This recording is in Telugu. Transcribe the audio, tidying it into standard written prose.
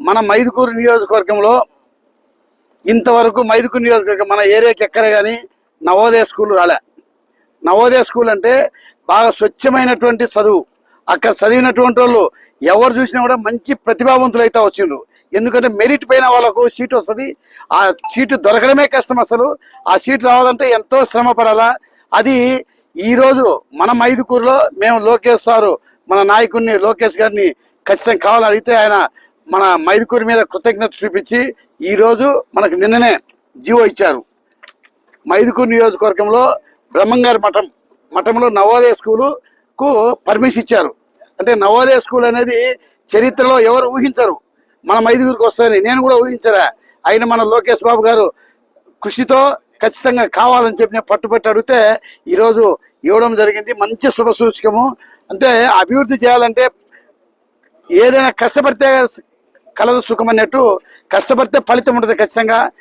మన మైదుకూరు నియోజకవర్గంలో ఇంతవరకు మైదుకూరు నియోజకవర్గం మన ఏరియాకి ఎక్కడ కానీ నవోదయ స్కూల్ రాలే. నవోదయ స్కూల్ అంటే బాగా స్వచ్ఛమైనటువంటి చదువు. అక్కడ చదివినటువంటి వాళ్ళు ఎవరు చూసినా కూడా మంచి ప్రతిభావంతులు అయితే వచ్చిండ్రు. ఎందుకంటే మెరిట్ పైన వాళ్ళకు సీటు వస్తుంది. ఆ సీటు దొరకడమే కష్టం. అసలు ఆ సీటు రావాలంటే ఎంతో శ్రమ పడాలా. అది ఈరోజు మన మైదుకూరులో మేము లోకేష్ సారు మన నాయకుడిని లోకేష్ గారిని ఖచ్చితంగా కావాలని అడిగితే ఆయన మన మైదుకూరు మీద కృతజ్ఞత చూపించి ఈరోజు మనకు నిన్ననే జీవో ఇచ్చారు. మైదుకూరు నియోజకవర్గంలో బ్రహ్మంగారి మఠంలో నవోదయ స్కూలుకు పర్మిషన్ ఇచ్చారు. అంటే నవోదయ స్కూల్ అనేది చరిత్రలో ఎవరు ఊహించరు మన మైదుకూరుకి వస్తాయని. నేను కూడా ఊహించరా. అయిన మన లోకేష్ బాబు గారు కృషితో ఖచ్చితంగా కావాలని చెప్పి నేను పట్టుబట్టి అడిగితే ఈరోజు ఇవ్వడం జరిగింది. మంచి శుభ సూచకము. అంటే అభివృద్ధి చేయాలంటే ఏదైనా కష్టపడితే కలదు సుఖం అన్నట్టు, కష్టపడితే ఫలితం ఉంటుంది ఖచ్చితంగా.